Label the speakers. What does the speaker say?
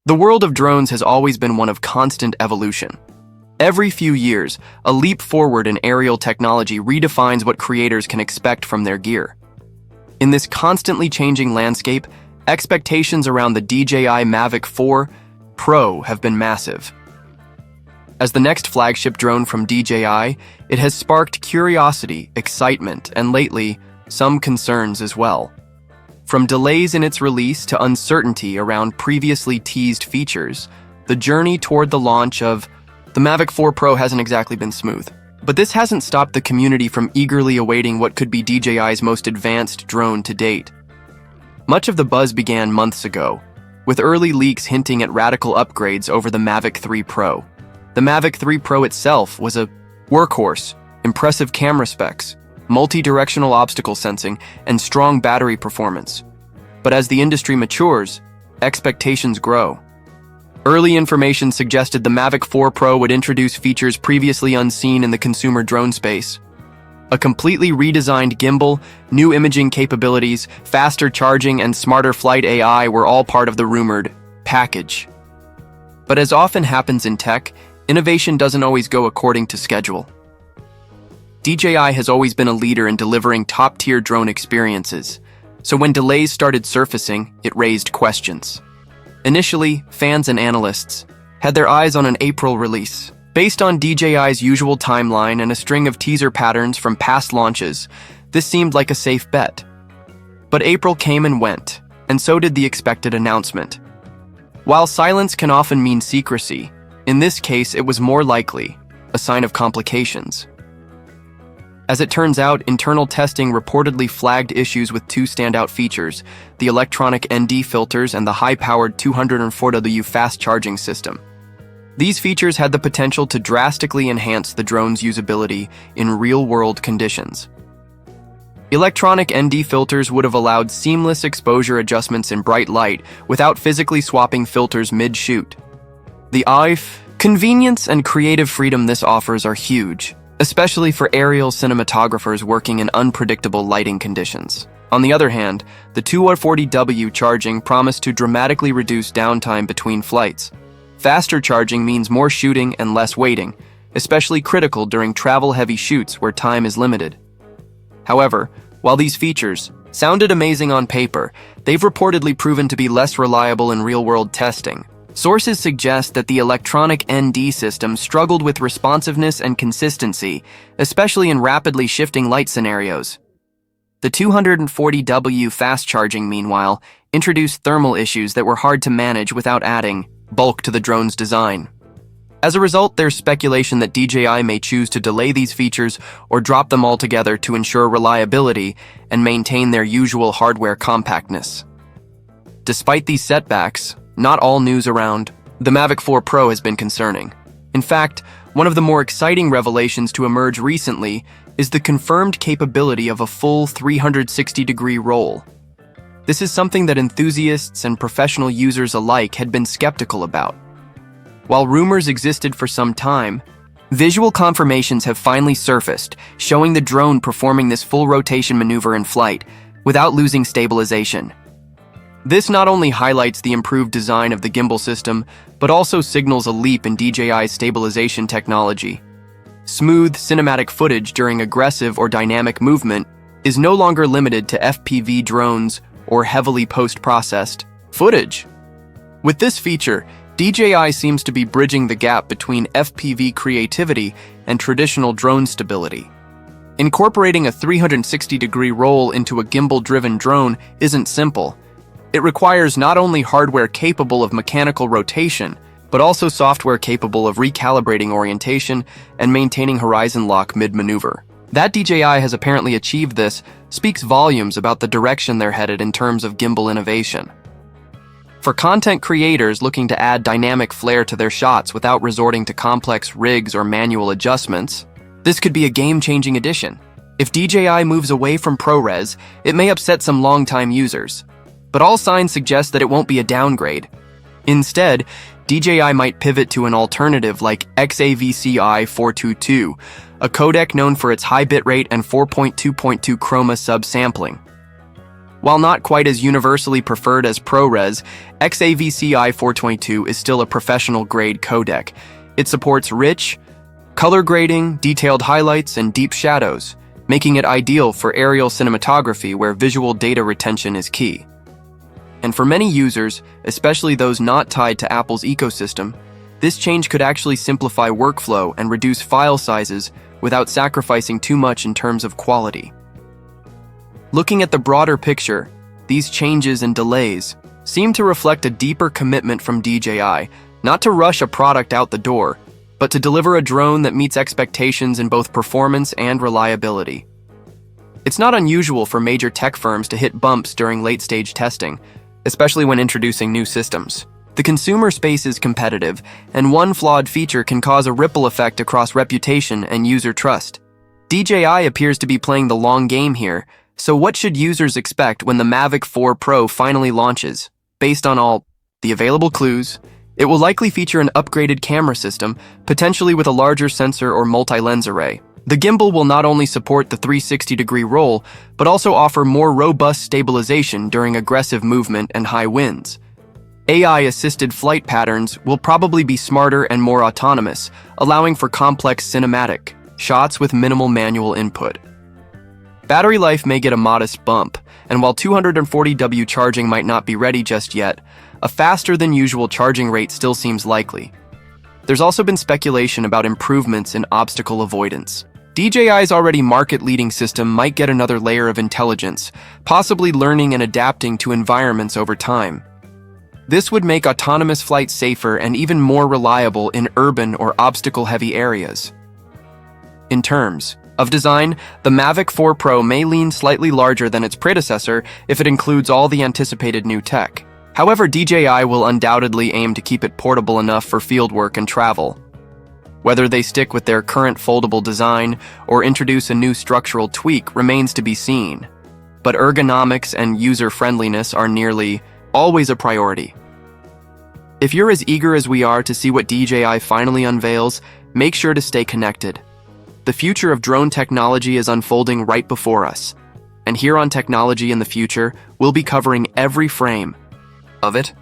Speaker 1: The world of drones has always been one of constant evolution. Every few years, a leap forward in aerial technology redefines what creators can expect from their gear. In this constantly changing landscape, expectations around the DJI Mavic 4 Pro have been massive. As the next flagship drone from DJI, it has sparked curiosity, excitement, and lately, some concerns as well. From delays in its release to uncertainty around previously teased features, the journey toward the launch of the Mavic 4 Pro hasn't exactly been smooth. But this hasn't stopped the community from eagerly awaiting what could be DJI's most advanced drone to date. Much of the buzz began months ago, with early leaks hinting at radical upgrades over the Mavic 3 Pro. The Mavic 3 Pro itself was a workhorse, impressive camera specs, multi-directional obstacle sensing, and strong battery performance. But as the industry matures, expectations grow. Early information suggested the Mavic 4 Pro would introduce features previously unseen in the consumer drone space. A completely redesigned gimbal, new imaging capabilities, faster charging, and smarter flight AI were all part of the rumored package. But as often happens in tech, innovation doesn't always go according to schedule. DJI has always been a leader in delivering top-tier drone experiences, so when delays started surfacing, it raised questions. Initially, fans and analysts had their eyes on an April release. Based on DJI's usual timeline and a string of teaser patterns from past launches, this seemed like a safe bet. But April came and went, and so did the expected announcement. While silence can often mean secrecy, in this case it was more likely a sign of complications. As it turns out, internal testing reportedly flagged issues with two standout features, the electronic ND filters and the high-powered 204W fast charging system. These features had the potential to drastically enhance the drone's usability in real-world conditions. Electronic ND filters would have allowed seamless exposure adjustments in bright light without physically swapping filters mid-shoot. The convenience and creative freedom this offers are huge, especially for aerial cinematographers working in unpredictable lighting conditions. On the other hand, the 240W charging promised to dramatically reduce downtime between flights. Faster charging means more shooting and less waiting, especially critical during travel-heavy shoots where time is limited. However, while these features sounded amazing on paper, they've reportedly proven to be less reliable in real-world testing. Sources suggest that the electronic ND system struggled with responsiveness and consistency, especially in rapidly shifting light scenarios. The 240W fast charging, meanwhile, introduced thermal issues that were hard to manage without adding bulk to the drone's design. As a result, there's speculation that DJI may choose to delay these features or drop them altogether to ensure reliability and maintain their usual hardware compactness. Despite these setbacks, not all news around the Mavic 4 Pro has been concerning. In fact, one of the more exciting revelations to emerge recently is the confirmed capability of a full 360-degree roll. This is something that enthusiasts and professional users alike had been skeptical about. While rumors existed for some time, visual confirmations have finally surfaced, showing the drone performing this full rotation maneuver in flight without losing stabilization. This not only highlights the improved design of the gimbal system, but also signals a leap in DJI's stabilization technology. Smooth, cinematic footage during aggressive or dynamic movement is no longer limited to FPV drones or heavily post-processed footage. With this feature, DJI seems to be bridging the gap between FPV creativity and traditional drone stability. Incorporating a 360-degree roll into a gimbal-driven drone isn't simple. It requires not only hardware capable of mechanical rotation, but also software capable of recalibrating orientation and maintaining horizon lock mid-maneuver. That DJI has apparently achieved this speaks volumes about the direction they're headed in terms of gimbal innovation. For content creators looking to add dynamic flair to their shots without resorting to complex rigs or manual adjustments, this could be a game-changing addition. If DJI moves away from ProRes, it may upset some longtime users. But all signs suggest that it won't be a downgrade. Instead, DJI might pivot to an alternative like XAVCI422, a codec known for its high bitrate and 4.2.2 chroma subsampling. While not quite as universally preferred as ProRes, XAVC i422 is still a professional-grade codec. It supports rich, color grading, detailed highlights, and deep shadows, making it ideal for aerial cinematography where visual data retention is key. And for many users, especially those not tied to Apple's ecosystem, this change could actually simplify workflow and reduce file sizes without sacrificing too much in terms of quality. Looking at the broader picture, these changes and delays seem to reflect a deeper commitment from DJI, not to rush a product out the door, but to deliver a drone that meets expectations in both performance and reliability. It's not unusual for major tech firms to hit bumps during late-stage testing, especially when introducing new systems. The consumer space is competitive, and one flawed feature can cause a ripple effect across reputation and user trust. DJI appears to be playing the long game here, so what should users expect when the Mavic 4 Pro finally launches? Based on all the available clues, it will likely feature an upgraded camera system, potentially with a larger sensor or multi-lens array. The gimbal will not only support the 360-degree roll, but also offer more robust stabilization during aggressive movement and high winds. AI-assisted flight patterns will probably be smarter and more autonomous, allowing for complex cinematic shots with minimal manual input. Battery life may get a modest bump, and while 240W charging might not be ready just yet, a faster than usual charging rate still seems likely. There's also been speculation about improvements in obstacle avoidance. DJI's already market-leading system might get another layer of intelligence, possibly learning and adapting to environments over time. This would make autonomous flight safer and even more reliable in urban or obstacle-heavy areas. In terms of design, the Mavic 4 Pro may lean slightly larger than its predecessor if it includes all the anticipated new tech. However, DJI will undoubtedly aim to keep it portable enough for fieldwork and travel. Whether they stick with their current foldable design or introduce a new structural tweak remains to be seen. But ergonomics and user-friendliness are nearly always a priority. If you're as eager as we are to see what DJI finally unveils, make sure to stay connected. The future of drone technology is unfolding right before us, and here on Technology in the Future, we'll be covering every frame of it.